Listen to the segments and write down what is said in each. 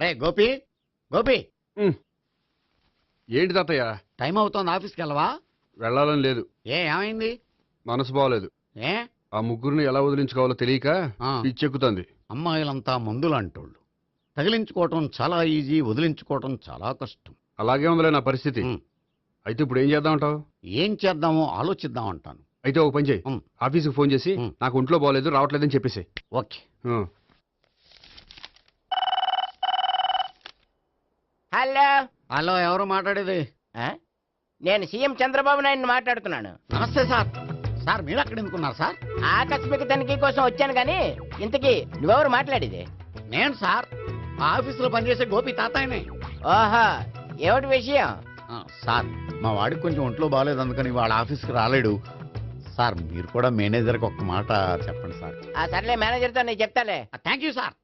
రే గోపి, గోపి ఏంటి తాతయ్య? టైం అవుతోంది, ఆఫీస్కి వెళ్ళవా? వెళ్ళాలని లేదు. ఏమైంది? మనసు బాగోలేదు. ఏ ఆ ముగ్గురిని ఎలా వదిలించుకోవాలో తెలియక పిచ్చెక్కుతుంది. అమ్మాయిలంతా మందులాంటోళ్ళు. తగిలించుకోవటం చాలా ఈజీ, వదిలించుకోవటం చాలా కష్టం. అలాగే ఉందిలే నా పరిస్థితి. అయితే ఇప్పుడు ఏం చేద్దామంటావు? ఏం చేద్దామో ఆలోచిద్దాం అంటాను. అయితే ఒక పని చేయి, ఆఫీస్కి ఫోన్ చేసి నాకు ఒంట్లో బాగోలేదు రావట్లేదని చెప్పేసి. ఓకే. హలో హలో, ఎవరు మాట్లాడేది? నేను సీఎం చంద్రబాబు నాయుడు మాట్లాడుతున్నాను. నమస్తే సార్. సార్ మీరు అక్కడ ఎందుకున్నారు సార్? ఆకస్మిక తనిఖీ కోసం వచ్చాను కానీ ఇంతకీ నువ్వెవరు మాట్లాడేది? నేను సార్, ఆఫీసులో పనిచేసే గోపి తాతాయనే. ఓహో, ఏమిటి విషయం? సార్, మా వాడికి కొంచెం ఒంట్లో బాగాలేదు, అందుకని వాళ్ళ ఆఫీస్కి రాలేడు సార్. మీరు కూడా మేనేజర్కి ఒక మాట చెప్పండి సార్. సర్లే, మేనేజర్తో నేను చెప్తాలే. Thank you sir.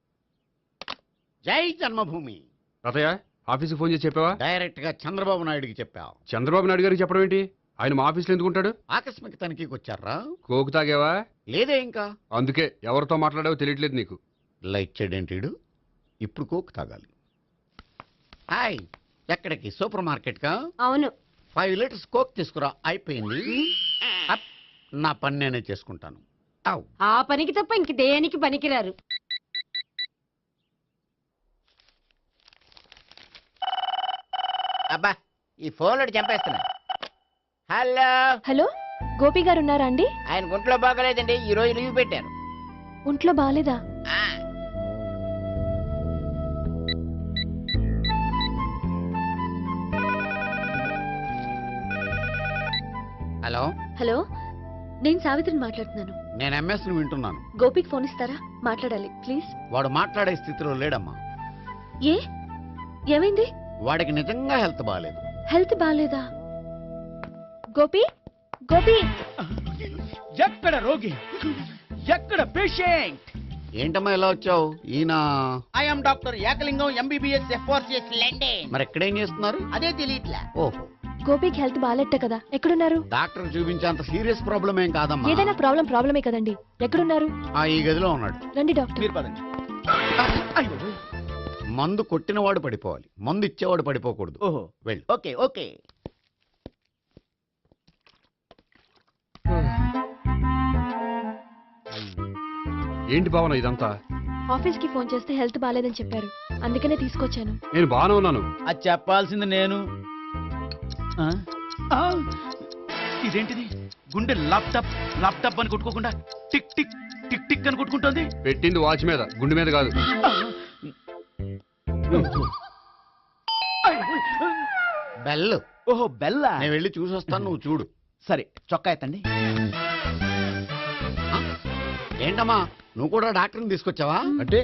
జై జన్మభూమి. తాతయ్య ఆఫీస్కి ఫోన్ చేసి చెప్పావా? డైరెక్ట్ గా చంద్రబాబు నాయుడుకి చెప్పావు. చంద్రబాబు నాయుడు గారికి చెప్పడం ఏంటి? ఆయన మా ఆఫీస్లో ఎందుకుంటాడు? ఆకస్మిక తనిఖీకి వచ్చారా? కోకు తాగేవా? లేదే ఇంకా. అందుకే ఎవరితో మాట్లాడావో తెలియట్లేదు నీకు. లైక్ చేయడేంటిడు? ఇప్పుడు కోక్ తాగాలి. హాయ్, ఎక్కడికి? సూపర్ మార్కెట్ కా? అవును. 5 లీటర్స్ కోక్ తీసుకురా. అయిపోయింది. నా పని నేనే చేసుకుంటాను. ఆ పనికి తప్ప ఇంక దేనికి పనికిరారు. అబ్బా, ఈ ఫోన్లో చంపేస్తున్నా. హలో హలో, గోపి గారు ఉన్నారా అండి? ఆయన గుంట్లో బాగలేదండి, ఈ రోజు లీవ్ పెట్టారు. ఒంట్లో బాగాలేదా? హలో హలో, నేను సావిత్రిని మాట్లాడుతున్నాను. నేను ఎంఎస్ ను వింటున్నాను. గోపికి ఫోన్ ఇస్తారా? మాట్లాడాలి ప్లీజ్. వాడు మాట్లాడే స్థితిలో లేడమ్మా. ఏ ఏమైంది? వాడికి నిజంగా హెల్త్ బాగాలేదు. హెల్త్ బాగాలేదా? గోపి, గోపి. ఎక్కడ రోగి, ఎక్కడ పేషెంట్? ఏంటమ్మా ఇలా వచ్చావు? ఈయన I'm doctor Ekalingam, MBBS, FRCS London. మరి ఎక్కడేం చేస్తున్నారు? అదే తెలియట్లే. ఓహో, గోపికి హెల్త్ బాగాలెట్ట కదా, ఎక్కడున్నారు? డాక్టర్ చూపించేంత సీరియస్ ప్రాబ్లం ఏం కాదమ్మా. ఏదైనా ప్రాబ్లమే కదండి. ఎక్కడున్నారు? ఈ గదిలో ఉన్నాడు. రండి డాక్టర్. మీరు పదండి. మందు కొట్టినవాడు పడిపోవాలి, మందు ఇచ్చేవాడు పడిపోకూడదు. ఓహో, వెళ్ళు. Okay okay. ఏంటి భావన ఇదంతా? ఆఫీస్ కి ఫోన్ చేస్తే హెల్త్ బాగాలేదని చెప్పారు, అందుకనే తీసుకొచ్చాను. నేను బాగానే ఉన్నాను. అది చెప్పాల్సింది నేను. ఇదేంటిది? గుండె ల్యాప్టాప్ ల్యాప్టాప్ అని కొట్టుకోకుండా టిక్ టిక్ టిక్ టిక్ అని కొట్టుకుంటోంది. పెట్టింది వాచ్ మీద, గుండె మీద కాదు. బెల్. ఓహో, బెల్లా. నేను వెళ్ళి చూసి వస్తాను, నువ్వు చూడు. సరే, చొక్కా ఎత్తండి. ఏంటమ్మా, నువ్వు కూడా డాక్టర్ని తీసుకొచ్చావా? అంటే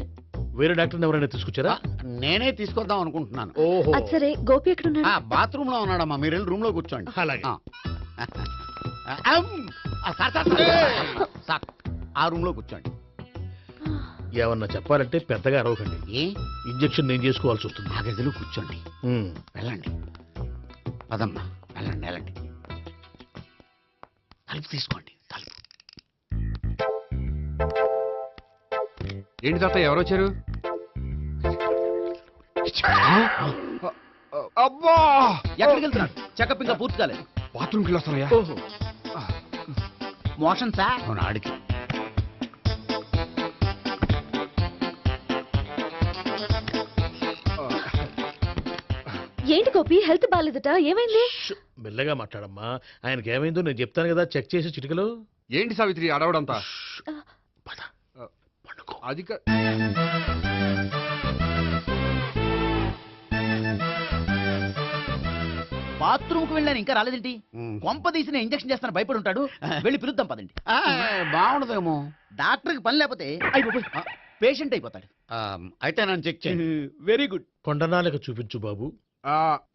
వేరే డాక్టర్ని ఎవరైనా తీసుకొచ్చారా? నేనే తీసుకొద్దాం అనుకుంటున్నాను. ఓహో, సరే, గోపి ఎక్కడున్నాడు? బాత్రూమ్ లో ఉన్నాడమ్మా, మీరు వెళ్ళి రూమ్ లో కూర్చోండి. అలాగే. సార్, ఆ రూమ్ లో కూర్చోండి. ఏమన్నా చెప్పాలంటే పెద్దగా అరవకండి. ఏ ఇంజెక్షన్ నేను చేసుకోవాల్సి వస్తుంది. ఆ గదిలో కూర్చోండి. వెళ్ళండి, పదమ్మా, వెళ్ళండి వెళ్ళండి. తలుపు తీసుకోండి, తలుపు. ఏంటి తాత ఎవరు వచ్చారు? అబ్బా, ఎక్కడికి వెళ్తున్నాడు? చెకప్ ఇంకా పూర్తి కాలేదు. బాత్రూమ్కి వెళ్ళొస్తానయ్యా. ఓహో, మోషన్ సార్. అవును, ఆడికి. ఏంటి గోపి, హెల్త్ బాగాలేదట, ఏమైంది? మెల్లగా మాట్లాడమ్మా. ఆయనకి ఏమైందో నేను చెప్తాను కదా, చెక్ చేసి చిటికలో. ఏంటి సావిత్రి అడవడంతా? అది బాత్రూమ్ కు వెళ్ళాను, ఇంకా రాలేదేంటి? కొంప తీసిన ఇంజక్షన్ చేస్తాను భయపడి ఉంటాడు. వెళ్ళి పిలుద్దాం పదండి. బాగుండదేమో. డాక్టర్ కి పని లేకపోతే పేషెంట్ అయిపోతాడు. అయితే నన్ను చెక్ చేయండి. Very good. కొండనాలకు చూపించు బాబు.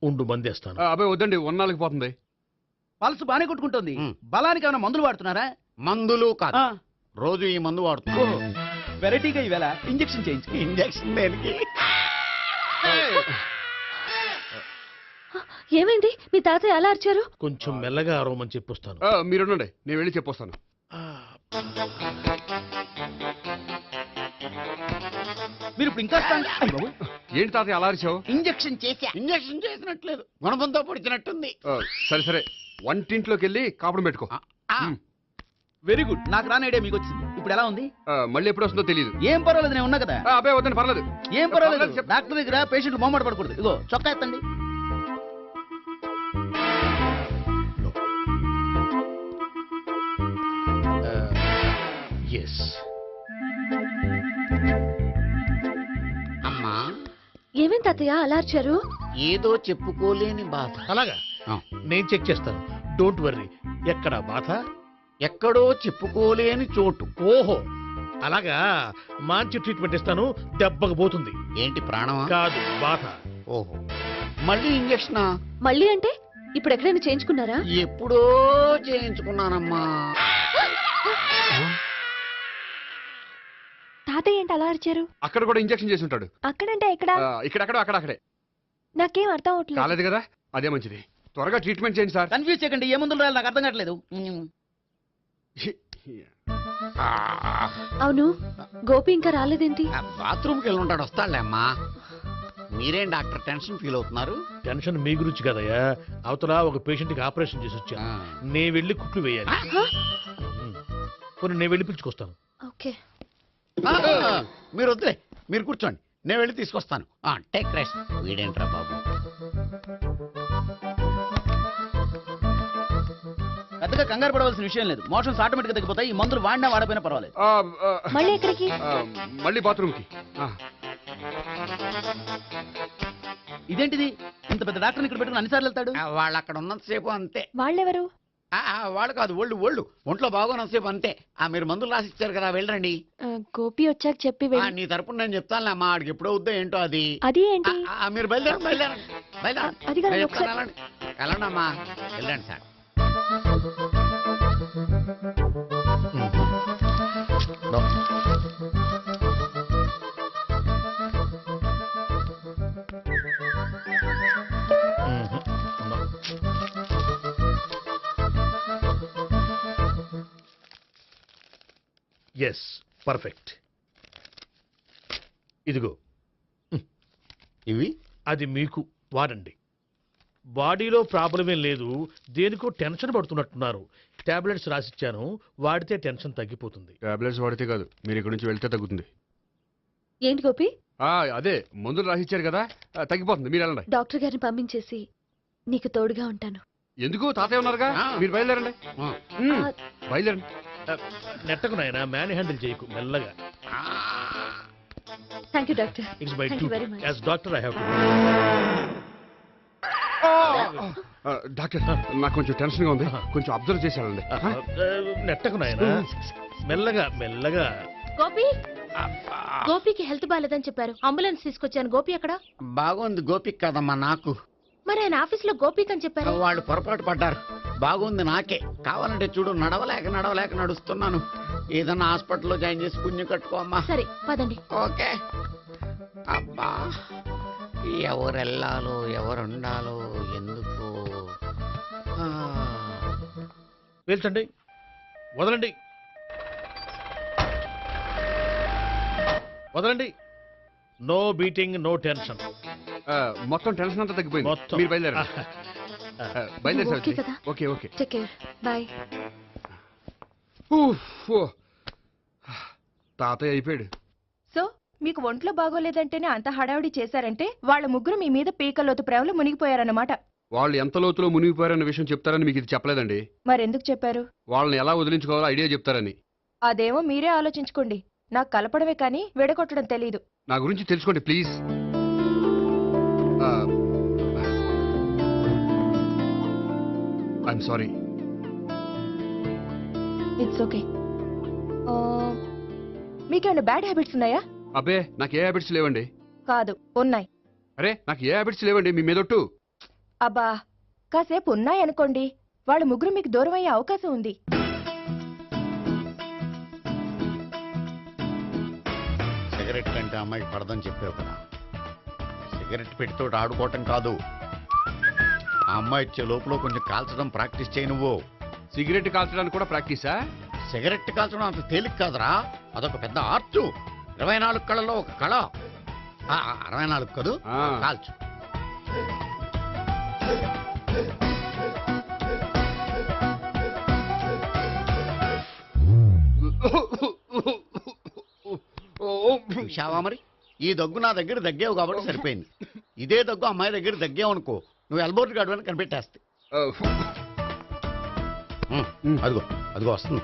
ఉండు మందేస్తాను. అబ్బాయి వద్దండి, ఉన్నాళ్ళకి పోతుంది. పల్స్ బానే కొట్టుకుంటుంది. బలానికి ఏమైనా మందులు వాడుతున్నారా? మందులు కాదు, రోజు ఈ మందు వాడుతున్నా. వెరైటీగా ఈవేళ ఇంజక్షన్ చేయించు. ఇంజక్షన్ దేనికి? ఏమైంది? మీ తాతయ్య అలా అరిచారు? కొంచెం మెల్లగా అరవమని చెప్పొస్తాను. మీరుండండి, నేను వెళ్ళి చెప్పొస్తాను. మీరు ఇప్పుడు ఇంకా ఏంటి తాతయ్య అలా అరిచావు? ఇంజెక్షన్ చేశా. ఇంజక్షన్ చేసినట్లేదు, గుణపంతో పొడిచినట్టుంది. సరే సరే, వంటింట్లోకి వెళ్ళి కాపుడు పెట్టుకో. ఆ, వెరీ గుడ్. నాకు రాని ఐడియా మీకు వచ్చింది. ఇప్పుడు ఎలా ఉంది? మళ్ళీ ఎప్పుడు వస్తుందో తెలియదు. ఏం పర్వాలేదు, నేను ఉన్నా కదా. అబ్బాయి వద్దని పర్లేదు. ఏం పర్వాలేదు. పర్వాలేదు, చెప్పు. డాక్టర్ దగ్గర పేషెంట్లు మొహమాట పడకూడదు. ఇగో చొక్కా ఎత్తండి. ఎస్. అమ్మా ఏమేం తాతయ్య అలా అరిచారు? ఏదో చెప్పుకోలేని బాధ. అలాగా, ఆ, నేను చెక్ చేస్తాను. Don't worry. ఎక్కడ బాధ? ఎక్కడో చెప్పుకోలేని చోటు. ఓహో, అలాగా. మంచి ట్రీట్మెంట్ ఇస్తాను, దెబ్బకు పోతుంది. ఏంటి ప్రాణమా? కాదు, బాధ. ఓహో, మళ్ళీ ఇంజక్షనా? మళ్ళీ అంటే ఇప్పుడు ఎక్కడైనా చేయించుకున్నారా? ఎప్పుడో చేయించుకున్నానమ్మా. తాతయ్య ఏంటి అలా అరిచారు? అక్కడ కూడా ఇంజెక్షన్ చేసి ఉంటాడు. అక్కడంటే ఎక్కడ? ఇక్కడక్కడ అక్కడే. నాకేం అర్థం అవట్లేదు. కాలేదు కదా, అదే మంచిది. త్వరగా ట్రీట్మెంట్ చేయండి సార్. కన్ఫ్యూజ్ చేయకండి. ఏ మందులు రాయాలి నాకు అర్థం కావట్లేదు. ఆ, అవును, గోపి ఇంకా రాలేదేంటి? బాత్రూమ్కి వెళ్ళి ఉంటాడు, వస్తాడులే అమ్మా. మీరేం డాక్టర్ టెన్షన్ ఫీల్ అవుతున్నారు? టెన్షన్ మీ గురించి కదయ్యా. అవతల ఒక పేషెంట్ కి ఆపరేషన్ చేసి వచ్చాను. నేను వెళ్ళి కుట్లు వేయాలి. కొన్ని నేను వెళ్ళి పిలుచుకొస్తాను. ఓకే. మీరు వద్దులే, మీరు కూర్చోండి, నేను వెళ్ళి తీసుకొస్తాను. Take rest. వీడేంట్రా బాబు. పెద్దగా కంగారు పడవలసిన విషయం లేదు. మోషన్స్ ఆటోమేటిక్ గా తగ్గిపోతాయి. ఈ మందులు వాడినా వాడపోయినా పర్వాలేదు. మళ్ళీ ఎక్కడికి? మళ్ళీ బాత్రూమ్కి. ఇదేంటిది? ఇంత పెద్ద డాక్టర్ ఇక్కడ పెట్టుకుని అన్నిసార్లు వెళ్తాడు. వాళ్ళు అక్కడ ఉన్నంతసేపు అంతే. వాళ్ళెవరు? వాళ్ళు కాదు, ఒళ్ళు ఒంట్లో బాగోనంతసేపు అంతే. మీరు మందులు రాసి ఇచ్చారు కదా, వెళ్ళండి. గోపి వచ్చాక చెప్పి వెళ్ళి. నీ తరపున నేను చెప్తానులే అమ్మా, ఆడికి ఎప్పుడో వద్దో ఏంటో అది. అది ఏంటి? మీరు బయలుదేరండి. అది కాదు, నేను ఒకసారి- చెప్తాను, వెళ్ళండి అమ్మా, వెళ్ళండి సార్. Yes, perfect. ఇదిగో, ఇవి అది మీకు వాడండి. బాడీలో ప్రాబ్లం ఏం లేదు, దేనికో టెన్షన్ పడుతున్నట్టున్నారు. టాబ్లెట్స్ రాసిచ్చాను, వాడితే టెన్షన్ తగ్గిపోతుంది. టాబ్లెట్స్ వాడితే కాదు, మీరు ఇక్కడ నుంచి వెళ్తే తగ్గుతుంది. ఏంటి గోపి? అదే మందులు రాసిచ్చారు కదా, తగ్గిపోతుంది. మీరు వెళ్ళండి. డాక్టర్ గారిని పంపించేసి నీకు తోడుగా ఉంటాను. ఎందుకు? తాతయ్య ఉన్నారుగా, మీరు బయలుదేరండి. బయలుదేరండి. నెట్టకు నాయన, మ్యాన్ హ్యాండిల్ చేయకు, మెల్లగా. Thank you doctor. It's my Thank you duty very much. As doctor. I have to. Doctor, నాకు కొంచెం టెన్షన్ గా ఉంది, కొంచెం అబ్జర్వ్ చేసేయాలండి. నెట్టకు నాయన, మెల్లగా మెల్లగా. గోపి, గోపికి హెల్త్ బాలేదని చెప్పారు. అంబులెన్స్ తీసుకొచ్చాను. గోపి ఎక్కడ? బాగుంది గోపిక్ కదమ్మా నాకు. మరి ఆయన ఆఫీస్ లో గోపిక్ అని చెప్పారు. వాళ్ళు పొరపాటు పడ్డారు. బాగుంది నాకే. కావాలంటే చూడు, నడవలేక నడుస్తున్నాను. ఏదన్నా హాస్పిటల్లో జాయిన్ చేసి పుణ్యం కట్టుకో అమ్మా. సరే పదండి. ఓకే. అబ్బా, ఎవరు వెళ్ళాలో ఎవరు ఉండాలో ఎందుకు. పేల్చండి, వదలండి, వదలండి. No beating, no tension. మొత్తం టెన్షన్ అంతా తగ్గిపోయింది. మొత్తం. మీరు బయలుదేరండి. బయలుదేరి ఓకే కదా? Okay okay. Take care. Bye. తాతయ్య అయిపోయాడు. సో మీకు ఒంట్లో బాగోలేదంటేనే అంత హడావిడి చేశారంటే వాళ్ళ ముగ్గురు మీ మీద పీకలోతు ప్రేమలో మునిగిపోయారన్నమాట. వాళ్ళు ఎంత లోతులో మునిగిపోయారన్న విషయం చెప్తారని మీకు ఇది చెప్పలేదండి. మరెందుకు చెప్పారు? వాళ్ళని ఎలా వదిలించుకోవాలో ఐడియా చెప్తారని. అదేమో మీరే ఆలోచించుకోండి. నాకు కలపడమే కానీ విడగొట్టడం తెలీదు. నా గురించి తెలుసుకోండి please. I'm sorry. It's okay. మీకేమైనా బ్యాడ్ హ్యాబిట్స్ ఉన్నాయా? అబ్బే, నాకు ఏ హ్యాబిట్స్ లేవండి. కాదు, ఉన్నాయి. అరే, నాకు ఏ హ్యాబిట్స్ లేవండి, మీ మీదొట్టు. అబ్బా, కాసేపు ఉన్నాయనుకోండి, వాళ్ళ ముగ్గురు మీకు దూరం అయ్యే అవకాశం ఉంది. సిగరెట్ కంటే అమ్మాయికి పడదని చెప్పావు కదా. సిగరెట్ పెట్టితో ఆడుకోవటం కాదు, ఆ అమ్మాయి ఇచ్చే లోపల కొంచెం కాల్చడం ప్రాక్టీస్ చేయి నువ్వు. సిగరెట్ కాల్చడానికి కూడా ప్రాక్టీసా? సిగరెట్ కాల్చడం అంత తేలిక కాదురా, అదొక పెద్ద ఆర్ట్. 24 కళలో ఒక కళ. 24 కదూ ఆ. కాల్చు. చూశావా మరి ఈ దగ్గు నా దగ్గర దగ్గేవు కాబట్టి సరిపోయింది. ఇదే దగ్గు అమ్మాయి దగ్గర దగ్గేవు అనుకో, నువ్వు ఎల్బోర్డ్ గార్డు అని కనిపెట్టేస్తే. అదిగో అదిగో వస్తుంది.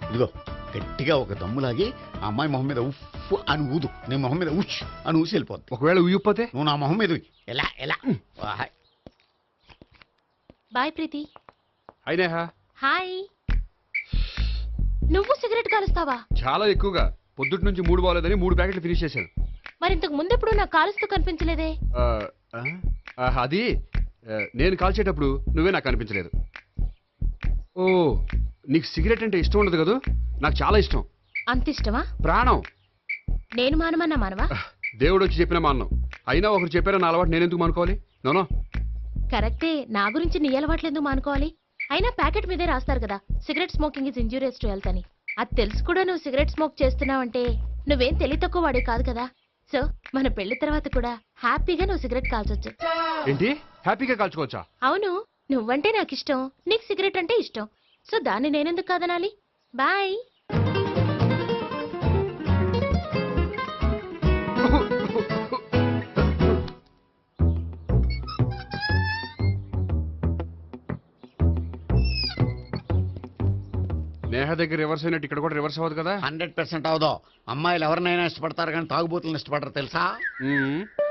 ఇదిగో గట్టిగా ఒక దమ్ములాగి ఆ అమ్మాయి మొహం మీద ఉఫ్ అని ఊదు, నీ మొహం మీద ఉచ్ అని ఊసి వెళ్ళిపోద్ది. ఒకవేళ ఉయ్యిపోతే నువ్వు నా మొహం మీద ఉయ్. ఎలా ఎలా బాయ్ ప్రీతి. అయినా హాయ్. నువ్వు సిగరెట్ కాలుస్తావా? చాలా ఎక్కువగా పొద్దుటి నుంచి 3 బాగోలేదని 3 ప్యాకెట్లు ఫినిష్ చేశాను. మరి ఇంతకు ముందెప్పుడు నాకు కాలుస్తూ కనిపించలేదే? అది నేను కాల్చేటప్పుడు నువ్వే నాకు కనిపించలేదు. ఓ, నీకు సిగరెట్ అంటే ఇష్టం ఉండదు కదా? నాకు చాలా ఇష్టం, అంత ఇష్టమా? ప్రాణం. నేను మానమన్నా మానవా? దేవుడు వచ్చి చెప్పిన మాన్నం. అయినా ఒకరు చెప్పారో నా అలవాటు నేనెందుకు మానుకోవాలి? నోనో. కరెక్టే, నా గురించి నీ అలవాట్లేందుకు మానుకోవాలి? అయినా ప్యాకెట్ మీదే రాస్తారు కదా, cigarette smoking is injurious to health అని. అది తెలుసు కూడా నువ్వు సిగరెట్ స్మోక్ చేస్తున్నావంటే నువ్వేం తెలివి తక్కువ వాడే కాదు కదా. సో మన పెళ్లి తర్వాత కూడా హ్యాపీగా నువ్వు సిగరెట్ కాల్చొచ్చు. ఏంటి, హ్యాపీగా కాల్చుకోవచ్చా? అవును, నువ్వంటే నాకు ఇష్టం, నీకు సిగరెట్ అంటే ఇష్టం. సో దాన్ని నేనెందుకు కాదనాలి? బాయ్. నేహ దగ్గర రివర్స్ అయినట్టు ఇక్కడ కూడా రివర్స్ అవ్వదు కదా? 100% అవదో. అమ్మాయిలు ఎవరినైనా ఇష్టపడతారు కానీ తాగుబోతులను ఇష్టపడరు తెలుసా?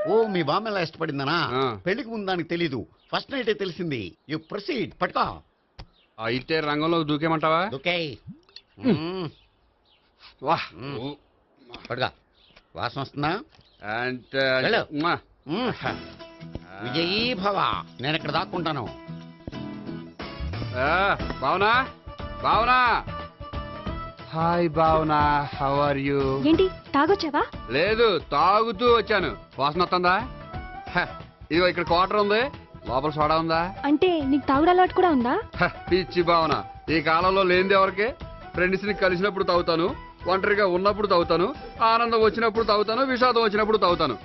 ఓ, మీ బామ్మ ఎలా ఇష్టపడిందనా? పెళ్లికి ముందు దానికి తెలీదు, ఫస్ట్ నైట్ తెలిసింది. You proceed. పట్టుకో. అయితే రంగంలో దూకేమంటావా? ఓకే. వాహ్, పట్టుకో. వాసన వస్తుందా? అంటే వెళ్ళు. విజయీ భవ. నేను ఇక్కడ దాక్కుంటాను. Bhavana, Bhavana. Hi Bhavana, how are you? ఏంటి తాగొచ్చావా? లేదు, తాగుతూ వచ్చాను. వాసన వస్తుందా? ఇదిగో ఇక్కడ క్వార్టర్ ఉంది, లోపల సోడా ఉందా? అంటే నీకు తాగుడు అలవాటు కూడా ఉందా? పిచ్చి భావన, ఈ కాలంలో లేనిది ఎవరికి? ఫ్రెండ్స్ ని కలిసినప్పుడు తాగుతాను, ఒంటరిగా ఉన్నప్పుడు తాగుతాను, ఆనందం వచ్చినప్పుడు తాగుతాను, విషాదం వచ్చినప్పుడు తాగుతాను.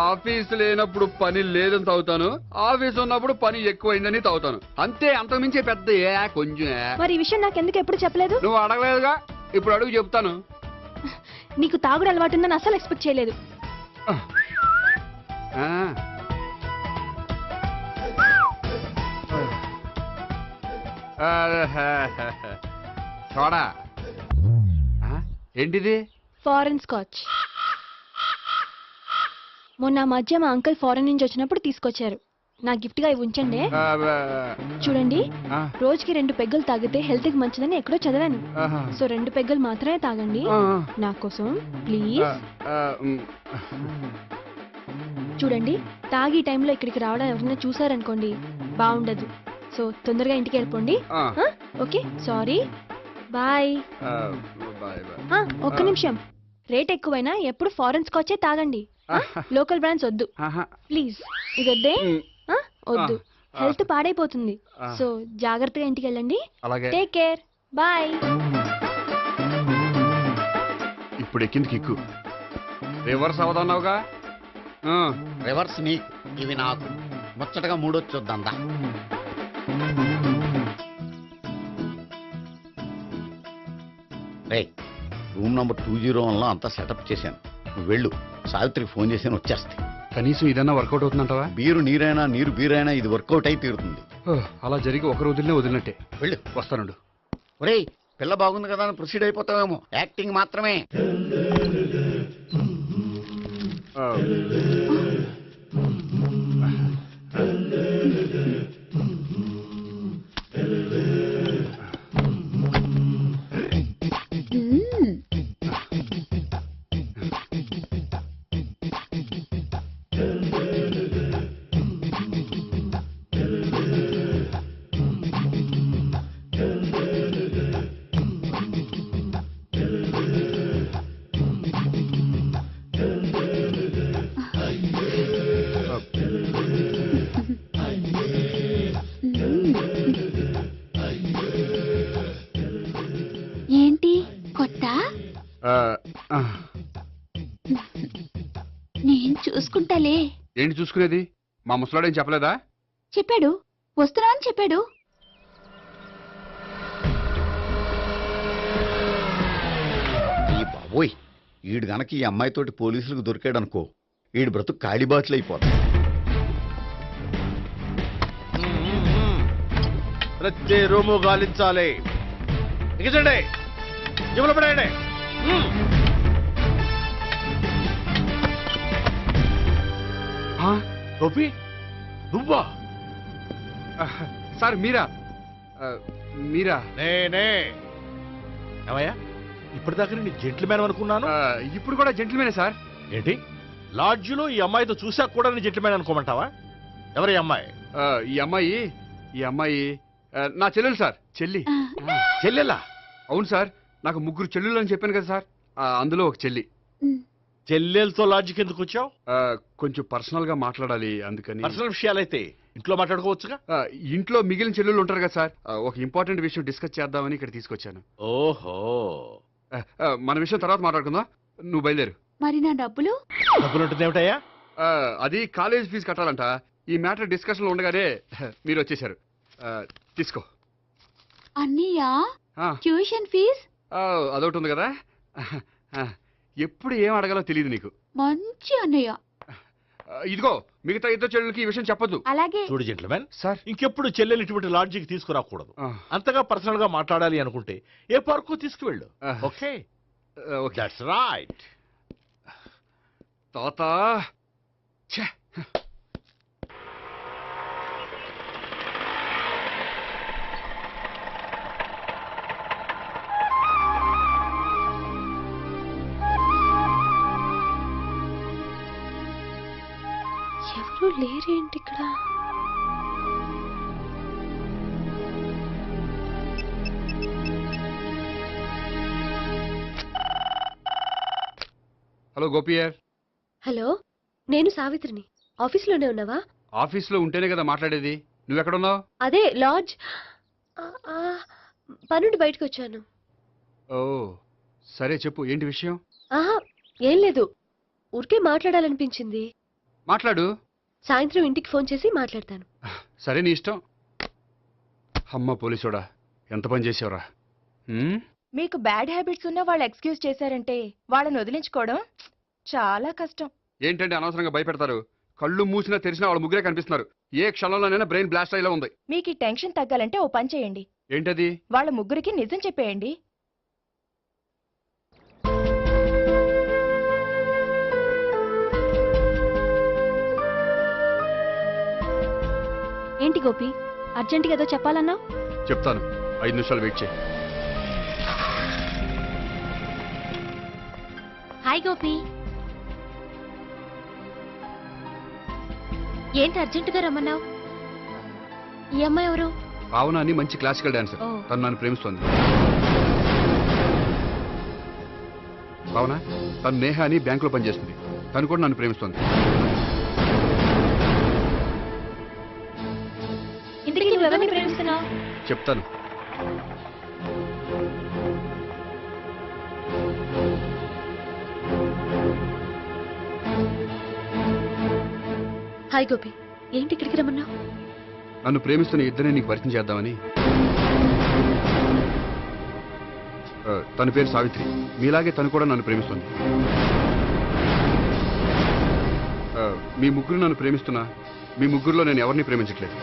ఆఫీస్ లేనప్పుడు పని లేదని తాగుతాను, ఆఫీస్ ఉన్నప్పుడు పని ఎక్కువైందని తాగుతాను. అంతే, అంతకుమించే పెద్ద కొంచెం. మరి ఈ విషయం నాకు ఎందుకు ఎప్పుడు చెప్పలేదు? నువ్వు అడగలేదుగా, ఇప్పుడు అడుగు చెప్తాను. నీకు తాగుడు అలవాటు ఉందని అసలు ఎక్స్పెక్ట్ చేయలేదు. చూడా, ఏంటిది? Foreign scotch. మొన్న మధ్య మా అంకుల్ ఫారెన్ నుంచి వచ్చినప్పుడు తీసుకొచ్చారు. నా గిఫ్ట్ గా ఇవి ఉంచండి. చూడండి, రోజుకి 2 పెగ్గులు తాగితే హెల్త్ కి మంచిదని ఎక్కడో చదివాను. సో 2 పెగ్గులు మాత్రమే తాగండి నా కోసం ప్లీజ్. చూడండి, తాగి టైంలో ఇక్కడికి రావడం ఎవరైనా చూసారనుకోండి బాగుండదు. సో తొందరగా ఇంటికి వెళ్ళిపోండి. Okay, sorry, bye. ఒక్క నిమిషం, రేట్ ఎక్కువైనా ఎప్పుడు ఫారెన్ స్కాచే తాగండి, లోకల్ బ్రాండ్స్ వద్దు ప్లీజ్. ఇది వద్దే, వద్దు, హెల్త్ పాడైపోతుంది. సో జాగ్రత్తగా ఇంటికి వెళ్ళండి. Take care, bye. ఇప్పుడు ఎక్కింది కిక్కు. రివర్స్ అవదన్నావుగా? రివర్స్ నీకు, ఇవి నాకు. ముచ్చటగా 3 చూద్దాందా. రే, రూమ్ నంబర్ 201లో అంతా సెటప్ చేశాను. నువ్వు వెళ్ళు, సావిత్రికి ఫోన్ చేశాను, వచ్చేస్తాయి. కనీసం ఇదన్నా వర్కౌట్ అవుతుందంటావా? బీరు నీరైనా నీరు బీరైనా ఇది వర్కౌట్ అయి తీరుతుంది. అలా జరిగి ఒక రోజులనే వదిలినట్టే. వెళ్ళు. వస్తానుండు. ఒరేయ్, పిల్ల బాగుంది కదా అని ప్రొసీడ్ అయిపోతావేమో. యాక్టింగ్ మాత్రమే. నేను చూసుకుంటాలే. ఏంటి చూసుకునేది? మా ముసలాడేం చెప్పలేదా? చెప్పాడు, వస్తున్నా అని చెప్పాడు. ఈ బాబోయ్, ఈడు గనక ఈ అమ్మాయితోటి పోలీసులకు దొరికాడనుకో, ఈడు బ్రతుకు కాళీబాతులు అయిపోతాయి. ప్రతి రూము గాలించాలి. ఎగచండి, జబ్బులు పడేయండి. గోపి, నువ్వా? సార్ మీరా? మీరా? నేనే. ఏమయ్యా, ఇప్పటిదాకా నేను జెంట్లమ్యాన్ అనుకున్నాను. ఇప్పుడు కూడా జెంటిల్మేనే సార్. ఏంటి, లాడ్జిలో ఈ అమ్మాయితో చూసాక కూడా నేను జెంట్లమ్యాన్ అనుకోమంటావా? ఎవరి అమ్మాయి? ఈ అమ్మాయి నా చెల్లెలు సార్. చెల్లి. చెల్లెలా? అవును సార్, నాకు 3 చెల్లెలు అని చెప్పాను కదా సార్, అందులో ఒక చెల్లి. చెల్లెలతో లాడ్జికి ఎందుకు వచ్చావు? కొంచెం పర్సనల్ గా మాట్లాడాలి, అందుకని. పర్సనల్ విషయాలైతే ఇంట్లో మాట్లాడుకోవచ్చుగా. ఇంట్లో మిగిలిన చెల్లెలు ఉంటారు కదా సార్, ఒక ఇంపార్టెంట్ విషయం డిస్కస్ చేద్దామని ఇక్కడ తీసుకొచ్చాను. ఓహో, మన విషయం తర్వాత మాట్లాడుకుందాం, నువ్వు బయలుదేరు. మరి నా డబ్బులు? డబ్బులు ఉంటుంది ఏమిటయ్యా? అది కాలేజ్ ఫీజు కట్టాలంట. ఈ మ్యాటర్ డిస్కషన్ లో ఉండగానే మీరు వచ్చేసారు. తీసుకో. అన్నయ్య, ఆ, ట్యూషన్ ఫీజ్? అదొకటి ఉంది కదా. ఎప్పుడు ఏం అడగాలో తెలియదు నీకు. మంచి అన్నయ్య. ఇదిగో, మిగతా 2 చెల్లెలకి ఈ విషయం చెప్పొద్దు. అలాగే. చూడు జెంట్లమెన్ సార్, ఇంకెప్పుడు చెల్లెలు ఇటువంటి లాడ్జికి తీసుకురాకూడదు. అంతగా పర్సనల్ గా మాట్లాడాలి అనుకుంటే ఏ పార్కు తీసుకువెళ్ళు. Okay, that's right. తాత ఎవరు లేరేంటి ఇక్కడ? హలో గోపియర్. హలో, నేను సావిత్రిని. ఆఫీస్లోనే ఉన్నావా? ఆఫీస్లో ఉంటేనే కదా మాట్లాడేది. నువ్వెక్కడున్నావు? అదే లాడ్జ్. పనుండి బయటకు వచ్చాను. ఓ సరే, చెప్పు, ఏంటి విషయం? ఆహా, ఏం లేదు, ఊరికే మాట్లాడాలనిపించింది. మాట్లాడు. సాయంత్రం ఇంటికి ఫోన్ చేసి మాట్లాడతాను. సరే, నీ ఇష్టం. అమ్మ పోలీసోడా, ఎంత పని చేసావురా. మీకు బ్యాడ్ హ్యాబిట్స్ ఉన్న వాళ్ళు ఎక్స్క్యూజ్ చేశారంటే వాళ్ళని వదిలించుకోవడం చాలా కష్టం. ఏంటంటే అనవసరంగా భయపెడతారు. కళ్ళు మూసినా తెరిచినా వాళ్ళ ముగ్గురే కనిపిస్తున్నారు. ఏ క్షణంలోనైనా బ్రెయిన్ బ్లాస్ట్ అయ్యేలా ఉంది. మీకు ఈ టెన్షన్ తగ్గాలంటే ఓ పని చేయండి. ఏంటది? వాళ్ళ ముగ్గురికి నిజం చెప్పేయండి. ఏంటి గోపి, అర్జెంటుగా ఏదో చెప్పాలన్నా? చెప్తాను, 5 నిమిషాలు వెయిట్ చేయి. హాయ్ గోపి. ఏంటి అర్జెంటుగా రమ్మన్నావు? ఈ అమ్మాయి ఎవరు? భావన అని మంచి క్లాసికల్ డాన్సర్. ఓ. తను నన్ను ప్రేమిస్తోంది. భావన, తను నేహ అని బ్యాంకులో పనిచేస్తుంది. తను కూడా నన్ను ప్రేమిస్తోంది. ఇంతకీ నువ్వెవరిని ప్రేమిస్తున్నావు? చెప్తాను. హాయ్ గోపి, ఏంటి ఇక్కడికి రమ్మన్నావు? నన్ను ప్రేమిస్తున్న ఇద్దరిని నీకు పరిచయం చేద్దామని. తన పేరు సావిత్రి. మీలాగే తను కూడా నన్ను ప్రేమిస్తుంది. మీ ముగ్గురు నన్ను ప్రేమిస్తున్నా, మీ ముగ్గురులో నేను ఎవరిని ప్రేమించట్లేదు.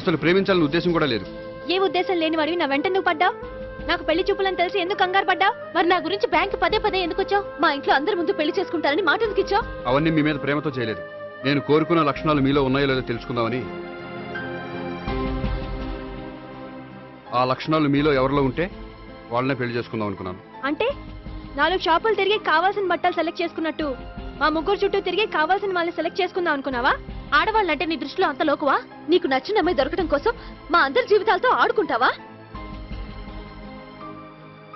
అసలు ప్రేమించాలని ఉద్దేశం కూడా లేదు. ఏ ఉద్దేశం లేని వాడివి నా వెంట నువ్వు పడ్డావు? నాకు పెళ్లి చూపులని తెలిసి ఎందుకు కంగారు పడ్డావు? మరి నా గురించి బ్యాంక్ పదే ఎందుకు వచ్చావు? మా ఇంట్లో అందరి ముందు పెళ్లి చేసుకుంటారని మాట ఎందుకు ఇచ్చావు? అవన్నీ మీ మీద ప్రేమతో చేయలేదు. నేను కోరుకున్న లక్షణాలు మీలో ఉన్నాయో లేదో తెలుసుకుందామని. ఆ లక్షణాలు మీలో ఎవరిలో ఉంటే వాళ్ళనే పెళ్లి చేసుకుందాం అనుకున్నాను. అంటే 4 షాపులు తిరిగి కావాల్సిన బట్టలు సెలెక్ట్ చేసుకున్నట్టు మా ముగ్గురు చుట్టూ తిరిగి కావాల్సిన వాళ్ళని సెలెక్ట్ చేసుకుందాం అనుకున్నావా? ఆడవాళ్ళంటే నీ దృష్టిలో అంత లోకువా? నీకు నచ్చిన అమ్మాయి దొరకడం కోసం మా అందరి జీవితాలతో ఆడుకుంటావా?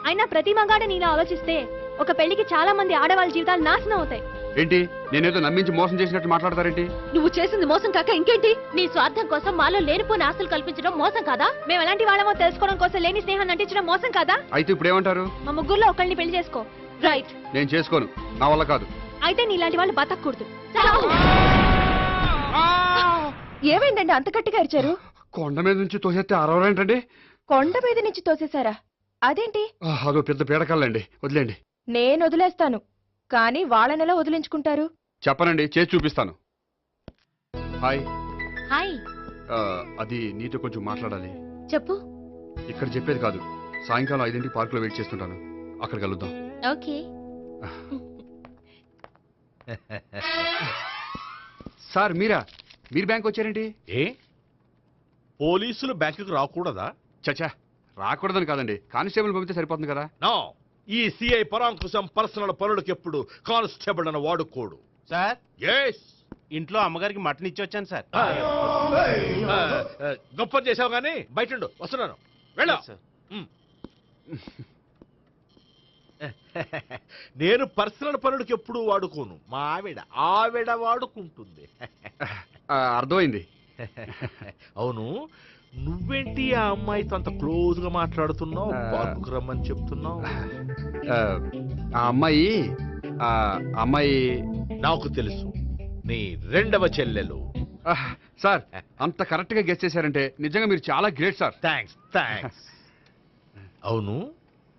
అయినా ప్రతి మగాడ నీలా ఆలోచిస్తే ఒక పెళ్లికి చాలా మంది ఆడవాళ్ళ జీవితాలు నాశనం అవుతాయి. ఏంటి, నేనేదో నమ్మించి మోసం చేసినట్టు మాట్లాడతారేంటి? నువ్వు చేసింది మోసం కాక ఇంకేంటి? నీ స్వార్థం కోసం మాలో లేనిపోని ఆస్తులు కల్పించడం మోసం కాదా? మేము ఎలాంటి వాళ్ళమో తెలుసుకోవడం కోసం లేని స్నేహాన్ని నటించడం మోసం కాదా? అయితే ఇప్పుడు ఏమంటారు? మా ముగ్గురులో ఒకళ్ళని పెళ్లి చేసుకో. రైట్. నేను చేసుకోను, నా వల్ల కాదు. అయితే నీలాంటి వాళ్ళు బతకూడదు. ఏమైందండి అంత గట్టిగా అరిచారు? కొండ మీద నుంచి తోసేస్తే అరవరేంటండి? కొండ మీద నుంచి తోసేశారా? అదేంటి? అదో పెద్ద పీడకల్లండి, వదిలేండి. నేను వదిలేస్తాను, కానీ వాళ్ళనెలా వదిలించుకుంటారు? చెప్పనండి, చేసి చూపిస్తాను. హాయ్. హాయ్. అది నీతో కొంచెం మాట్లాడాలి. చెప్పు. ఇక్కడ చెప్పేది కాదు, సాయంకాలం 5 పార్కులో వెయిట్ చేస్తుంటాను, అక్కడ కలుద్దాం. ఓకే. సార్ మీరు బ్యాంక్ వచ్చారేంటి? ఏ పోలీసులు బ్యాంకుకు రాకూడదా? చచ్చా, రాకూడదని కాదండి, కానిస్టేబుల్ పంపితే సరిపోతుంది కదా. నో, ఈ సిఐ పరాంకుశం పర్సనల్ పనులకు ఎప్పుడు కానిస్టేబుల్ అని వాడుకోడు. సార్, ఎస్, ఇంట్లో అమ్మగారికి మటన్ ఇచ్చి వచ్చాను సార్. గొప్ప చేసావు గానీ బయట ఉండు, వస్తున్నాను, వెళ్ళా. నేను పర్సనల్ పనులకు ఎప్పుడు వాడుకోను, మా ఆవిడ వాడుకుంటుంది. అర్థమైంది. అవును, నువ్వేంటి ఆ అమ్మాయితో అంత క్లోజ్ గా మాట్లాడుతున్నావు, పార్కుకు రమ్మని చెప్తున్నావు? ఆ అమ్మాయి నాకు తెలుసు, నీ రెండవ చెల్లెలు. సార్, అంత కరెక్ట్ గా గెస్ చేశారంటే నిజంగా మీరు చాలా గ్రేట్ సార్. థ్యాంక్స్. అవును,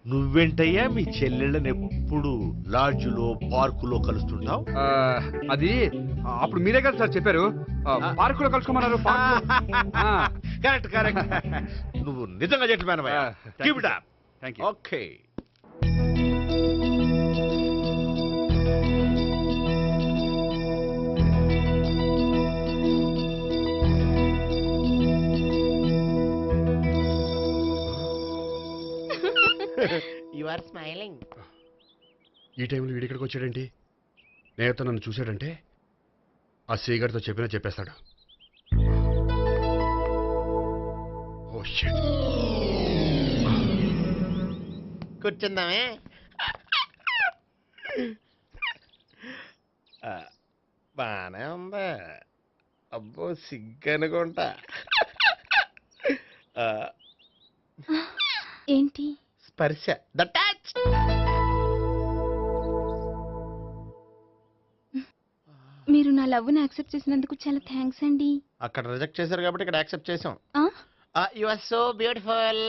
నువ్వేంటయ్యా మీ చెల్లెళ్ళని ఎప్పుడు లాడ్జ్లో పార్కులో కలుస్తుంటావు? అది అప్పుడు మీరే కదా సార్ చెప్పారు, పార్కులో కలుసుకోమన్నారు. కరెక్ట్. నువ్వు నిజంగా gentleman. Keep it up. Thank you. Okay. You are smiling. ఈ టైంలో వీడి ఇక్కడికి వచ్చాడేంటి? నేత నన్ను చూశాడంటే ఆ సీగారితో చెప్పేస్తాడు. Oh shit. కూర్చుందామే. బానే ఉందా? అబ్బో సిగ్గనుకుంటా. ఏంటి? స్పర్శ, ద టచ్. మీరు నా లవ్ని యాక్సెప్ట్ చేసినందుకు చాలా థ్యాంక్స్ అండి. అక్కడ రిజెక్ట్ చేశారు కాబట్టి ఇక్కడ యాక్సెప్ట్ చేసాం. ఆ? You are so beautiful.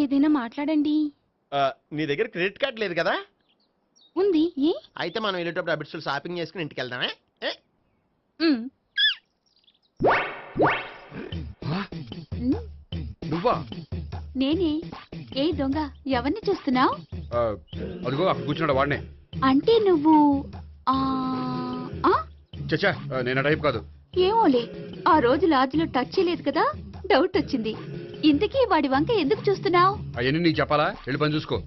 ఏదైనా మాట్లాడండి. నీ దగ్గర క్రెడిట్ కార్డ్ లేదు కదా? ఉంది. ఏ? అయితే మనం వెళ్ళేటప్పుడు అబిడ్స్ షాపింగ్ చేసుకుని ఇంటికి వెళ్దామే. నువ్వా? నేనే. ఏ దొంగ, ఎవరిని చూస్తున్నావు? అదిగో అక్కడ కూర్చున్నాడు వాడినే. అంటే నువ్వు చచ్చా, నేను ఆ టైప్ కాదు. ఏమోలే, ఆ రోజు లాడ్జ్లో టచ్ చేయలేదు కదా, డౌట్ వచ్చింది. ఇంతకీ వాడి వంక ఎందుకు చూస్తున్నావు? అవన్నీ నీకు చెప్పాలా? వెళ్ళి పని చూసుకో.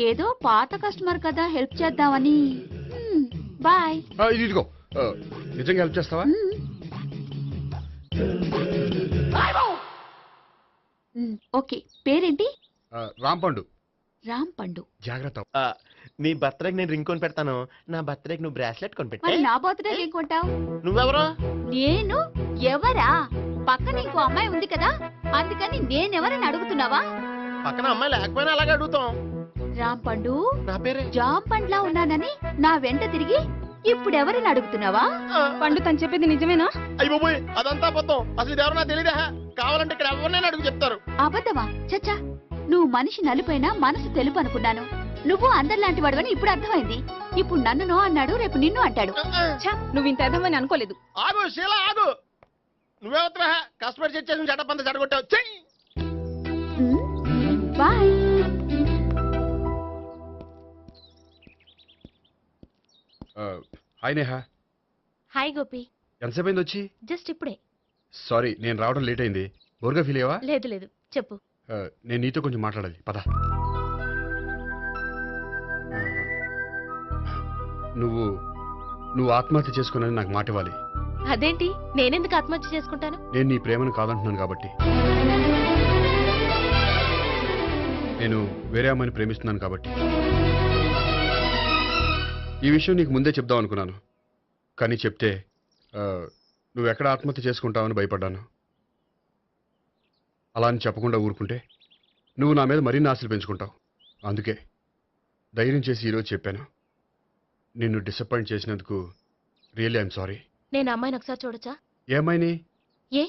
ఏదో పాత కస్టమర్ కదా, హెల్ప్ చేద్దామని. బాయ్. ఇదిగో, నిజంగా హెల్ప్ చేస్తావా? ఓకే. పేరేంటి? రాంపండు. రాంపండు. జాగ్రత్త. నీ బర్త్డేకి నేను రింగ్ కొని పెడతాను, నా బర్త్డేకి నువ్వు బ్రాస్లెట్ కొని మరి పెట్టే. నా బర్త్డే ఏం కొంటావు? నువ్వెవరు? నేను ఎవరా? పక్కన ఇంకో అమ్మాయి ఉంది కదా, అందుకని నేనెవరని అడుగుతున్నావా? పక్కన అమ్మాయి లేకపోయినా అలాగే అడుగుతాం. రాంపండు, నా పేరే జామ్ పండ్లా ఉన్నానని నా వెంట తిరిగి ఇప్పుడెవరని అడుగుతున్నావా? పండు తను చెప్పేది నిజమేనా? అయ్యి బాబోయ్, అదంతా అబద్ధం. అసలు ఇది ఎవరు నాకు తెలియదా? కావాలంటే ఇక్కడ ఎవరినైనా అడుగు చెప్తారు. అబద్ధమా? చచ్చా, నువ్వు మనిషి నలుపైన మనసు తెలుపు అనుకున్నాను. నువ్వు అందరిలాంటి వాడువని ఇప్పుడు అర్థమైంది. ఇప్పుడు నన్ను నో అన్నాడు, రేపు నిన్ను అంటాడు. నువ్వు ఇంత అర్థమని అనుకోలేదు. ఆగు శీల, ఆగు. నువ్వెవరా? కస్టమర్ చెక్ చేసి చెడ్డ పంత చెడగొట్టావు. చెయ్యి. Bye. Hi Neha. Hi Gopi. ఎంతసేపు అయింది వచ్చి? జస్ట్ ఇప్పుడే. సారీ, నేను రావడం లేట్ అయింది. బోర్గా ఫీల్ అయ్యావా? లేదు, చెప్పు. నేను నీతో కొంచెం మాట్లాడాలి, పద. నువ్వు ఆత్మహత్య చేసుకున్నది నాకు మాట ఇవ్వాలి. అదేంటి, నేనెందుకు ఆత్మహత్య చేసుకుంటాను? నేను నీ ప్రేమను కాదంటున్నాను కాబట్టి. నేను వేరే అమ్మాయిని ప్రేమిస్తున్నాను కాబట్టి. ఈ విషయం నీకు ముందే చెప్దాం అనుకున్నాను, కానీ చెప్తే నువ్వు ఎక్కడ ఆత్మహత్య చేసుకుంటావని భయపడ్డాను. అలా అని చెప్పకుండా ఊరుకుంటే నువ్వు నా మీద మరిన్ని ఆశలు పెంచుకుంటావు. అందుకే ధైర్యం చేసి ఈరోజు చెప్పాను. నిన్ను డిసప్పాయింట్ చేసినందుకు రియల్లీ ఐఎమ్ సారీ. నేను అమ్మాయిని ఒకసారి చూడొచ్చా? ఏమైనా ఏ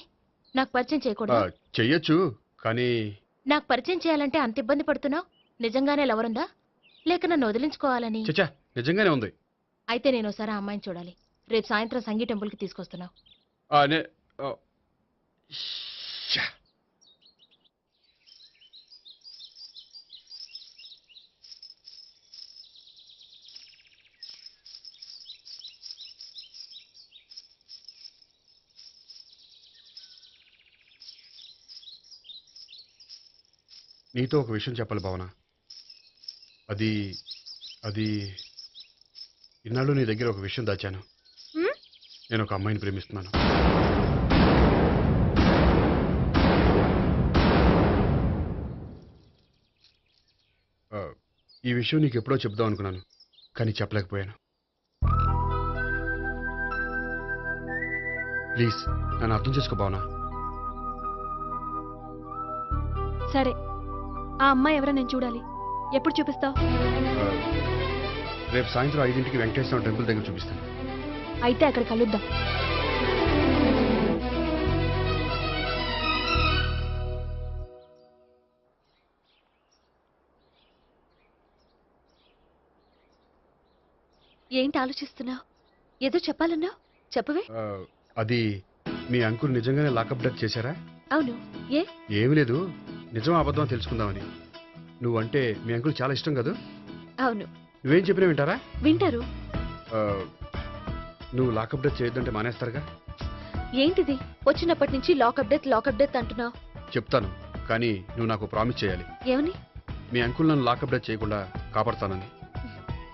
నాకు పరిచయం చేయకూడదు? చెయ్యొచ్చు, కానీ నాకు పరిచయం చేయాలంటే అంత ఇబ్బంది పడుతున్నావు? నిజంగానే లవరుందా లేక నన్ను వదిలించుకోవాలని? చచ్చా నిజంగానే ఉంది. అయితే నేను ఒకసారి ఆ అమ్మాయిని చూడాలి. రేపు సాయంత్రం సంగీ టెంపుల్కి తీసుకొస్తున్నావు. నీతో ఒక విషయం చెప్పాలి భావన. అది అది ఇన్నాళ్ళు నీ దగ్గర ఒక విషయం దాచాను. నేను ఒక అమ్మాయిని ప్రేమిస్తున్నాను. ఈ విషయం నీకు ఎప్పుడో చెప్దాం అనుకున్నాను, కానీ చెప్పలేకపోయాను. ప్లీజ్ నన్ను అర్థం చేసుకో భావన. సరే, ఆ అమ్మాయి ఎవరో నేను చూడాలి. ఎప్పుడు చూపిస్తావు? రేపు సాయంత్రం 5ంటికి వెంకటేశ్వర టెంపుల్ దగ్గర చూపిస్తాను. అయితే అక్కడ కలుద్దాం. ఏంటి ఆలోచిస్తున్నావు? ఏదో చెప్పాలన్నావు, చెప్పవే. అది మీ అంకుల్ నిజంగానే లాకప్ డెత్ చేశారా? అవును. ఏ? ఏమి లేదు, నిజం అబద్ధం తెలుసుకుందామని. నువ్వంటే మీ అంకుల్ చాలా ఇష్టం కదా? అవును. నువ్వేం చెప్పినా వింటారా? వింటారు. నువ్వు లాకప్ డెత్ చేయొద్దంటే మానేస్తారుగా? ఏంటిది వచ్చినప్పటి నుంచి లాకప్ డెత్ అంటున్నావు? చెప్తాను, కానీ నువ్వు నాకు ప్రామిస్ చేయాలి. ఏమని? మీ అంకుల్ నన్ను లాకప్ డెత్ చేయకుండా కాపాడుతానని.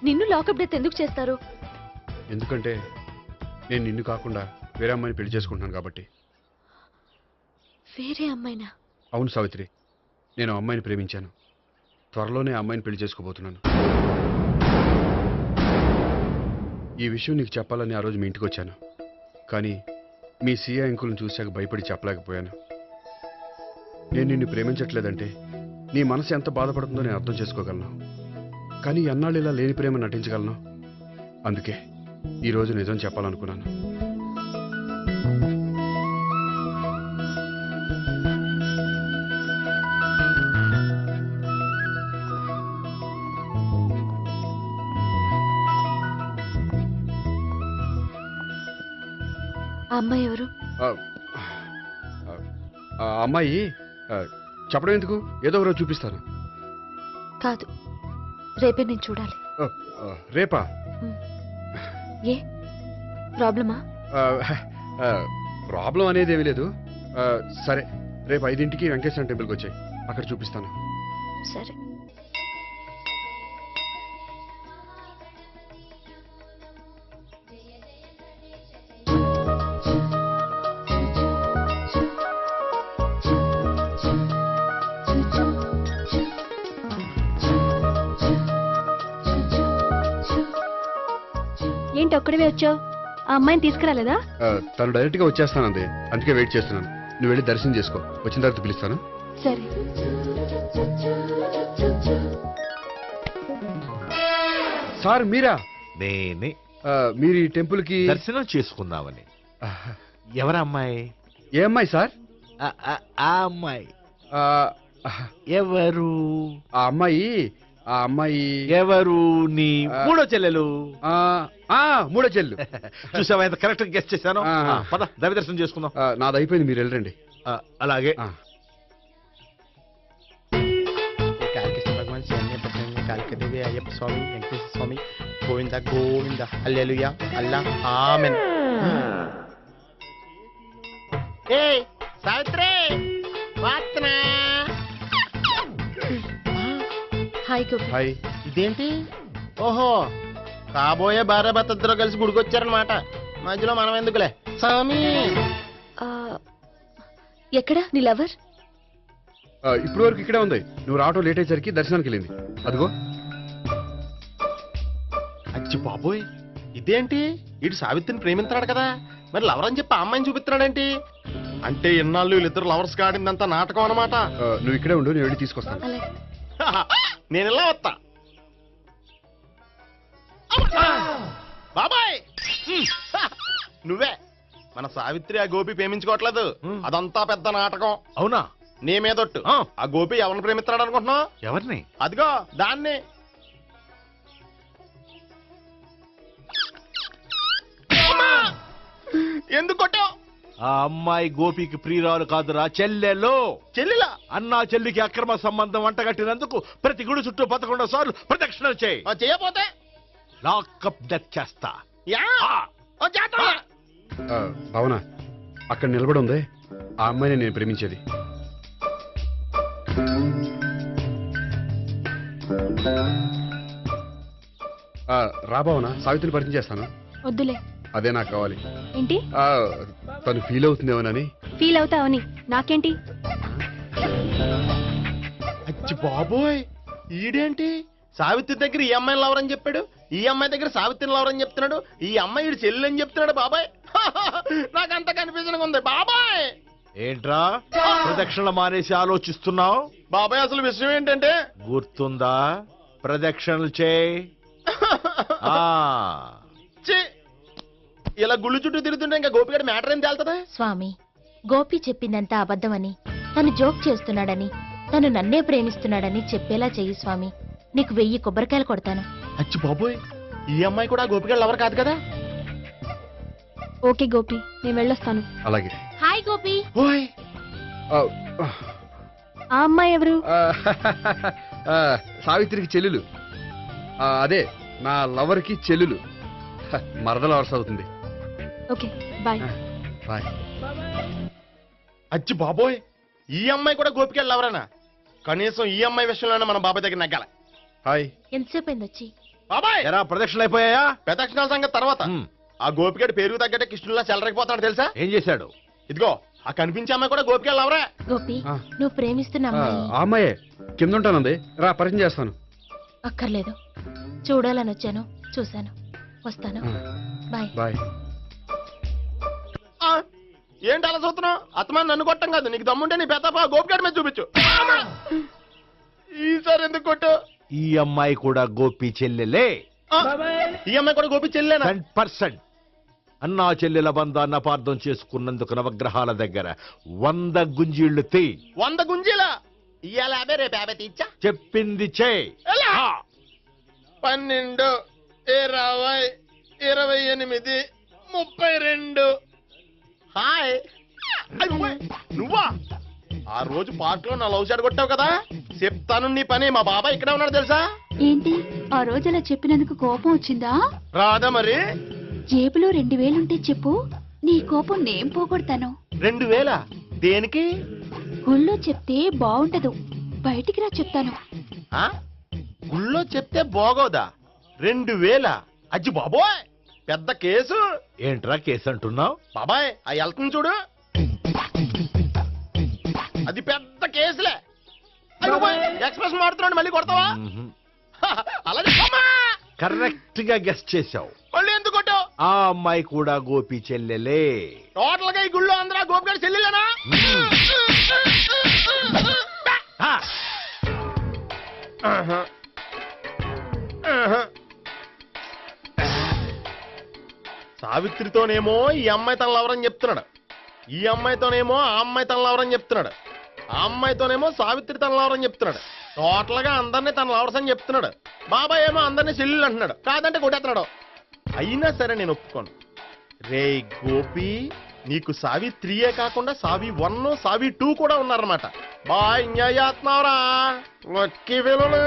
నిన్ను లాకప్ డెత్ ఎందుకు చేస్తారు? ఎందుకంటే నేను నిన్ను కాకుండా వేరే అమ్మాయిని పెళ్లి చేసుకుంటున్నాను కాబట్టి. వేరే అమ్మాయినా? అవును సావిత్రి, నేను అమ్మాయిని ప్రేమించాను. త్వరలోనే అమ్మాయిని పెళ్లి చేసుకోబోతున్నాను. ఈ విషయం నీకు చెప్పాలని ఆ రోజు మీ ఇంటికి వచ్చాను, కానీ మీ సీఏ అంకుల్ని చూశాక భయపడి చెప్పలేకపోయాను. నేను నిన్ను ప్రేమించట్లేదంటే నీ మనసు ఎంత బాధపడుతుందో నేను అర్థం చేసుకోగలను, కానీ ఎన్నాళ్ళు ఇలా లేని ప్రేమ నటించగలను? అందుకే ఈరోజు నిజం చెప్పాలనుకున్నాను. ఆ అమ్మాయి ఎవరు? ఆ అమ్మాయి చెప్పడం ఎందుకు, ఏదో ఒకరోజు చూపిస్తాను. కాదు, రేపే నేను చూడాలి. రేపా? ఏ ప్రాబ్లమా? ప్రాబ్లం అనేది ఏమీ లేదు. సరే, రేపు 5ంటికి వెంకటేశ్వర టెంపుల్కి వచ్చాయి, అక్కడ చూపిస్తాను. సరే. ఏంటి ఒక్కడివే వచ్చావు? ఆ అమ్మాయిని తీసుకురాలేదా? తను డైరెక్ట్ గా వచ్చేస్తానంది, అందుకే వెయిట్ చేస్తున్నాను. నువ్వు వెళ్ళి దర్శనం చేసుకో, వచ్చిన తర్వాత పిలుస్తాను. సరే. సార్ మీరా? నేనే. మీరు ఈ టెంపుల్ కి దర్శనం చేసుకుందామని. ఎవరు అమ్మాయి? ఏ అమ్మాయి సార్? ఆ అమ్మాయి ఎవరు? ఆ అమ్మాయి ఎవరు? నీ మూడో చెల్లెలు. మూడో చెల్లు. చూసావా ఎంత కరెక్ట్ గెస్ట్ చేశాను? పద దైవ దర్శనం చేసుకుందాం. నాది అయిపోయింది, మీరు వెళ్ళండి. అలాగే. భగవాన్ కాళికదేవి, అయ్యప్ప స్వామి, వెంకటేశ్వర స్వామి, గోవింద గోవింద, హల్లెలూయా, అల్లా, ఆమెన్. ఏయ్ సావిత్రి, వాత్నా. హాయ్ గోపి. హాయ్. ఇదేంటి? ఓహో, కాబోయే భార్య భర్త ఇద్దరు కలిసి గుడికొచ్చారనమాట. మధ్యలో మనం ఎందుకులే స్వామి. ఎక్కడ నీ లవర్? ఇప్పుడు వరకు ఇక్కడే ఉంది. నువ్వు రావటం లేట్ అయ్యేసరికి దర్శనానికి వెళ్ళింది. అదిగో. అచ్చి బాబోయ్, ఇదేంటి? ఇటు సావిత్రిని ప్రేమిస్తున్నాడు కదా, మరి లవర్ అని చెప్పి ఆ అమ్మాయిని చూపిస్తున్నాడేంటి? అంటే ఇన్నాళ్ళు వీళ్ళిద్దరు లవర్స్ కాడిందంతా నాటకం అన్నమాట. నువ్వు ఇక్కడే ఉండు, నేను వెళ్ళి తీసుకొస్తాను. అలాగే. నేను ఇలా వస్తా. బాబాయ్ నువ్వే మన సావిత్రి ఆ గోపి ప్రేమించుకోవట్లేదు. అదంతా పెద్ద నాటకం. అవునా? నీ మీదొట్టు. ఆ గోపి ఎవరిని ప్రేమిస్తాడు అనుకుంటున్నావు? ఎవరిని? అదిగో దాన్ని. ఎందుకు కొట్టావు? ఆ అమ్మాయి గోపికి ప్రియురాలు కాదురా, చెల్లెలు. చెల్లిలా? అన్నా చెల్లికి అక్రమ సంబంధం వంటగట్టినందుకు ప్రతి గుడి చుట్టూ 11 సార్లు ప్రదక్షిణలు చేయి. చేయపోతే లాకప్ డెత్ చేస్తా. భావన, అక్కడ నిలబడి ఉంది ఆ అమ్మాయిని నేను ప్రేమించేది. రా భావన, సావిత్రిని పరిచయం చేస్తాను. వద్దులే. అదే నాకు కావాలి. ఏంటి? తను ఫీల్ అవుతుందేమోనని. ఫీల్ అవుతావని నాకేంటి? అచ్చి బాబోయ్, ఈడేంటి సావిత్రి దగ్గర ఈ అమ్మాయిని లవరని చెప్పాడు, ఈ అమ్మాయి దగ్గర సావిత్రిని లవరని చెప్తున్నాడు, ఈ అమ్మాయి ఈడు చెల్లి అని చెప్తున్నాడు. బాబాయ్ నాకంత కన్ఫ్యూజన్ ఉంది బాబాయ్. ఏంట్రా ప్రదక్షిణ మానేసి ఆలోచిస్తున్నావు? బాబాయ్ అసలు విషయం ఏంటంటే, గుర్తుందా? ప్రదక్షిణలు చేయి. ఇలా గుళ్ళు చుట్టూ తిరుగుతుంటే ఇంకా గోపిగడ మ్యాటర్ ఏం తేలుతుందా? స్వామి, గోపి చెప్పిందంతా అబద్ధమని, తను జోక్ చేస్తున్నాడని, తను నన్నే ప్రేమిస్తున్నాడని చెప్పేలా చెయ్యి స్వామి. నీకు 1000 కొబ్బరికాయలు కొడతాను. అచ్చి బాబోయ్, ఈ అమ్మాయి కూడా గోపిగడ లవర్ కాదు కదా? ఓకే గోపి, నేను వెళ్ళొస్తాను. అలాగే. హాయ్ గోపి. ఆ అమ్మాయి ఎవరు? సావిత్రికి చెల్లెలు. అదే నా లవర్ కి చెల్లెలు. మరద లవర్స్ అవుతుంది. Okay bye. బాయ్. అచ్చి బాబోయ్, ఈ అమ్మాయి కూడా గోపిగడ లవరేనా? కనీసం ఈ అమ్మాయి విషయంలోనే మన బాబాయ్ దగ్గర నగ్గాల. హాయ్. ఎంతసేపు అయింది వచ్చి? బాబాయ్ ఎరా ప్రదక్షిణలు అయిపోయాయా? ప్రదక్షిణాల సంగతి తర్వాత. ఆ గోపిగడ పేరు తగ్గట్టే కృష్ణుల్లా చెలరకపోతాడు తెలుసా? ఏం చేశాడు? ఇదిగో ఆ కనిపించే అమ్మాయి కూడా గోపిగడ లవరే. గోపి, నువ్వు ప్రేమిస్తున్న అమ్మాయి ఆ అమ్మాయే కింద ఉంటానంది. రా పరిచయం చేస్తాను. అక్కర్లేదు, చూడాలని వచ్చాను, చూశాను, వస్తాను. బాయ్. బాయ్. ఏంటి అలా చూస్తున్నావు? అత్తమాని నన్ను కొట్టం కాదు, నీకు దమ్ముంటే నీ పెద్దపా గోపిగడ మీద చూపించు. ఈసారి ఎందుకు కొట్టు? ఈ అమ్మాయి కూడా గోపి చెల్లెలే. ఈ అమ్మాయి కూడా గోపి చెల్లెనా? 100%. అన్నా చెల్లెల బంధాన్ని అపార్థం చేసుకున్నందుకు నవగ్రహాల దగ్గర 100 గుంజీళ్లు తీ. 100 గుంజీలా? ఇవాళ 50, రేపు 50 తీచ్చా. చెప్పింది చే. 12, 20, 28, 32. హాయ్. నువ్వా? ఆ రోజు పార్క్ లో నా లవ్ షాట్ కొట్టావు కదా, చెప్తాను నీ పని. మా బాబాయ్ ఇక్కడే ఉన్నాడు తెలుసా? ఏంటి ఆ రోజు అలా చెప్పినందుకు కోపం వచ్చిందా? రాదా మరి? జేబులో 2000 ఉంటే చెప్పు, నీ కోపం నేను పోగొడతాను. 2000? దేనికి? గుళ్ళో చెప్తే బాగుంటదు, బయటికి రా చెప్తాను. గుళ్ళో చెప్తే బాగోదా? 2000? అజ్జి బాబోయ్, పెద్ద కేసు. ఏంట్రా కేసు అంటున్నావు? బాబాయ్ ఆ వెళ్తుంది చూడు, అది పెద్ద కేసులే. ఎక్స్ప్రెస్ మారుతున్నాడు, మళ్ళీ కొడతావా? అలాగే కరెక్ట్ గా గెస్ట్ చేశావు. మళ్ళీ ఎందుకు కొట్టావు? ఆ అమ్మాయి కూడా గోపి చెల్లెలే. టోటల్ గా ఈ గుళ్ళో అందరూ గోపిగాడి చెల్లెలేనా? సావిత్రితోనేమో ఈ అమ్మాయి తన లవరని చెప్తున్నాడు, ఈ అమ్మాయితోనేమో ఆ అమ్మాయి తన లవరని చెప్తున్నాడు, ఆ అమ్మాయితోనేమో సావిత్రి తన లవరని చెప్తున్నాడు. టోటల్ గా అందరినీ తన లవర్స్ అని చెప్తున్నాడు. బాబాయ్ ఏమో అందరినీ చెల్లెలు అంటున్నాడు, కాదంటే కొట్టేస్తున్నాడు. అయినా సరే నేను ఒప్పుకోను. రే గోపి, నీకు సావి3 కాకుండా సావి1, సావి2 కూడా ఉన్నారన్నమాట. బాయ్ ఎంజాయ్ చేస్తున్నావురా. లక్కీ వెలులు.